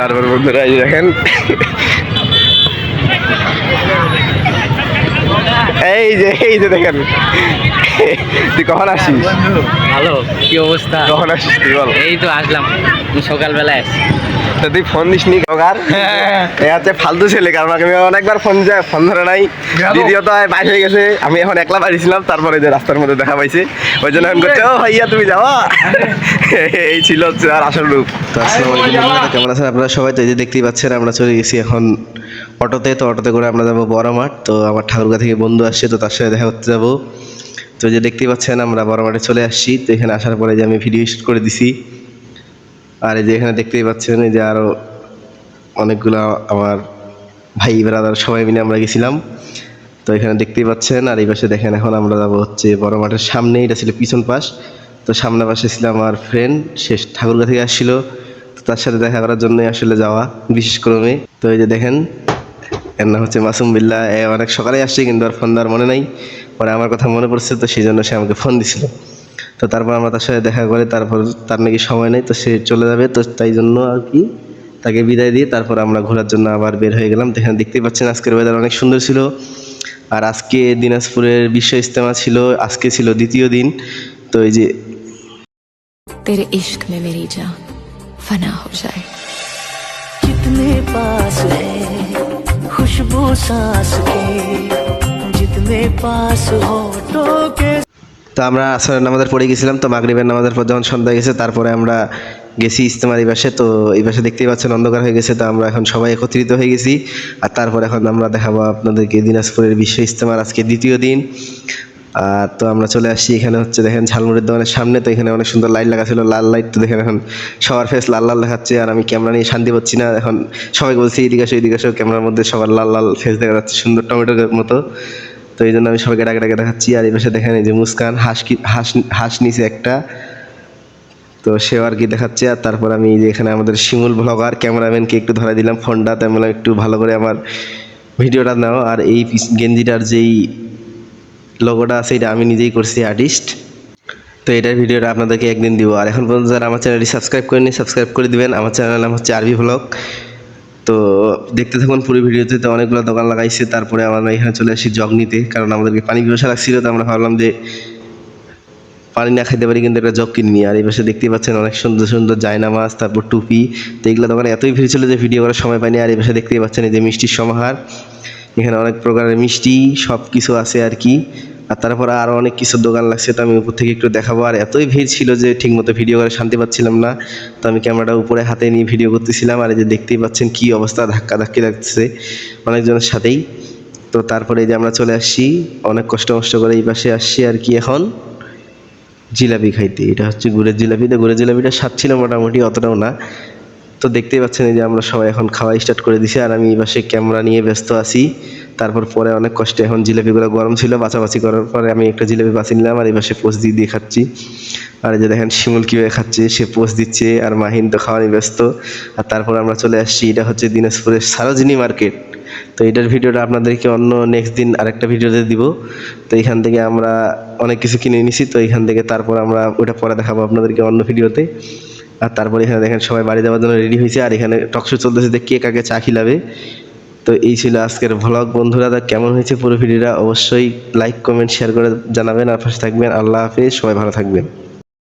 তারপর বন্ধুরা এই যে দেখেন এই যে দেখেন তুই কখন আসিস? ভালো, কি অবস্থা? কখন আসিস তুই বল? এই তো আসলাম, সকালবেলায় আসছি। তো তুই ফোন দিস নি কার? হচ্ছে ফালতু ছেলে, কারণ আমি অনেকবার ফোন ধরে নাই। দ্বিতীয়ত বাইর হয়ে গেছে, আমি এখন একলা বাড়িছিলাম, তারপরে যে রাস্তার মধ্যে দেখা পাইছে, ওই জন্য এখন করছে ও ভাইয়া তুমি যাওয়া। এই ছিল হচ্ছে আর আসল রূপ। তো আসসালামু আলাইকুম বন্ধুরা, কেমন আছেন আপনারা সবাই? তো এই যে দেখতেই পাচ্ছেন আমরা চলে গেছি এখন অটোতে। তো অটোতে করে আমরা যাবো বড় মাঠ। তো আমার ঠাকুরগা থেকে বন্ধু আসছে, তো তার সাথে দেখা করতে যাবো। তো যে দেখতেই পাচ্ছেন আমরা বড় মাঠে চলে আসছি। তো এখানে আসার পরে যে আমি ভিডিও শুট করে দিছি, আর এই যে এখানে দেখতেই পাচ্ছেন এই যে আরো অনেকগুলো আমার ভাই ব্রাদার সবাই মিলে আমরা গেছিলাম। তো এখানে দেখতেই পাচ্ছেন, আর এই পাশে দেখেন এখন আমরা যাবো হচ্ছে বড় মাঠের সামনে। এটা ছিল পিছন পাশ। তো সামনে পাশে ছিল আমার ফ্রেন্ড, সে ঠাকুরগা থেকে আসছিল, তো তার সাথে দেখা করার জন্যই আসলে যাওয়া বিশেষ ক্রমে। তো এই যে দেখেন এর নাম হচ্ছে মাসুম বিল্লাহ। অনেক সকালে আসছে, কিন্তু আর ফোন দেওয়ার মনে নাই। পরে আমার কথা মনে পড়ছে, তো সেই জন্য সে আমাকে ফোন দিছিল। তো তারপর আমরা তার সাথে দেখা করে, তারপর তার নাকি সময় নেই, তো সে চলে যাবে। তো তাই জন্য আর কি তাকে বিদায় দিয়ে তারপর আমরা ঘোরার জন্য আবার বের হয়ে গেলাম। এখানে দেখতেই পাচ্ছেন আজকের ওয়েদার অনেক সুন্দর ছিল। আর আজকে দিনাজপুরের বিশ্ব ইজতেমা ছিল, আজকে ছিল দ্বিতীয় দিন। তো এই যে तेरे इश्क में मेरी जान फना हो जाए। जितने पास है खुशबू सांस के, जितने पास होठों के। তো আমরা আসরের নামাজের পড়ে গেছিলাম। তো মাগরিবের নামাজের পর যখন সন্ধ্যা গেছে, তারপরে আমরা গেছি ইজতেমার এই পাশে। তো এই পাশে দেখতেই পাচ্ছেন অন্ধকার হয়ে গেছে। তো আমরা এখন সবাই একত্রিত হয়ে গেছি। আর তারপর এখন আমরা দেখাবো আপনাদেরকে দিনাজপুরের বিশ্ব ইজতেমার আজকে দ্বিতীয় দিন। তো আমরা চলে আসছি, এখানে হচ্ছে দেখেন ঝালমুড়ির দোকানের সামনে। তো এখানে অনেক সুন্দর লাইট লাগা ছিল, লাল লাইট। তো দেখেন এখন সবার ফেস লাল লাল দেখাচ্ছে, আর আমি ক্যামেরা নিয়ে শান্তি পাচ্ছি না। এখন সবাই বলছি এদিকে আসো এদিকে আসো, ক্যামেরার মধ্যে সবার লাল লাল ফেস দেখা যাচ্ছে, সুন্দর টমেটোর মতো। তো এই জন্য আমি সবাইকে ডাকে ডাকে দেখাচ্ছি। আর এই পাশে দেখেন এই যে মুস্কান হাঁস নিচে একটা, তো সেও আর কি দেখাচ্ছে। আর তারপর আমি যে এখানে আমাদের শিমুল ব্লগার ক্যামেরাম্যানকে একটু ধরে দিলাম ফোনটা, তাই বললাম একটু ভালো করে আমার ভিডিওটা নাও। আর এই গেঞ্জিটার যেই লোগোটা আছে, এটা আমি নিজেই করছি, আর্টিস্ট। তো এটার ভিডিওটা আপনাদেরকে একদিন দিব। আর এখন পর্যন্ত যারা আমার চ্যানেলটি সাবস্ক্রাইব করেনি, সাবস্ক্রাইব করে দিবেন। আমার চ্যানেলের নাম হচ্ছে আরবি ব্লগ। তো দেখতে থাকুন পুরো ভিডিওতে। তো অনেকগুলো দোকান লাগাইছে। তারপরে আমরা এখানে চলে আসি জগ নিতে, কারণ আমাদেরকে পানি পিপাসা লাগছিল। তো আমরা ভাবলাম যে পানি না খাইতে পারি, কিন্তু একটা জগ কিনি। আর এই পাশে দেখতেই পাচ্ছেন অনেক সুন্দর সুন্দর জায়নামাজ, তারপর টুপি। তো এগুলো দোকানে এতই ভিড় ছিল যে ভিডিও করার সময় পাইনি। আর এই পাশে দেখতেই পাচ্ছেন এই যে মিষ্টির সমাহার, এখানে অনেক প্রকারের মিষ্টি সব কিছু আছে আর কি। আর তারপরে আরও অনেক কিছু দোকান লাগছে, তো আমি উপর থেকে একটু দেখাবো। আর এতই ভিড় ছিল যে ঠিকমতো ভিডিও করে শান্তি পাচ্ছিলাম না। তো আমি ক্যামেরাটা উপরে হাতে নিয়ে ভিডিও করতেছিলাম। আর এই যে দেখতেই পাচ্ছেন কি অবস্থা, ধাক্কা ধাক্কি লাগছে অনেকজনের সাথেই। তো তারপরে এই যে আমরা চলে আসছি অনেক কষ্ট করে এই পাশে আসছি আর কি এখন জিলাপি খাইতে। এটা হচ্ছে গুড়ের জিলাপি। তো গুড়ের জিলাপিটা স্বাদ ছিল মোটামুটি, অতটাও না। তো দেখতেই পাচ্ছেন এই যে আমরা সবাই এখন খাওয়া স্টার্ট করে দিছি, আর আমি এই পাশে ক্যামেরা নিয়ে ব্যস্ত আছি। তারপর পরে অনেক কষ্টে এখন জিলাপিগুলো গরম ছিল, বাছাবাছি করার পরে আমি একটা জিলাপি বাছি নিলাম। আর এই পাশে পোস্ট দিয়ে খাচ্ছি। আর এই যে দেখেন শিমুল কীভাবে খাচ্ছে, সে পোস্ট দিচ্ছে, আর মাহিন তো খাওয়া নিয়ে ব্যস্ত। আর তারপর আমরা চলে আসছি, এটা হচ্ছে দিনাজপুরের সারোজিনী মার্কেট। তো এটার ভিডিওটা আপনাদেরকে অন্য নেক্সট দিন আরেকটা ভিডিওতে দিব। তো এখান থেকে আমরা অনেক কিছু কিনে নিছি। তো এখান থেকে তারপর আমরা ওটা পরে দেখাবো আপনাদেরকে অন্য ভিডিওতে। আর তারপরে এখানে দেখেন সবাই বাড়ি যাওয়ার জন্য রেডি হয়েছে। আর এখানে টকশো চলতেছে যে কে কাকে চা খিলাবে। তো এই ছিল আজকের ভ্লগ বন্ধুরা। কেমন হয়েছে পুরো ভিডিওটা অবশ্যই লাইক কমেন্ট শেয়ার করে জানাবেন, আর পাশে থাকবেন। আল্লাহ হাফেজ, সবাই ভালো থাকবেন।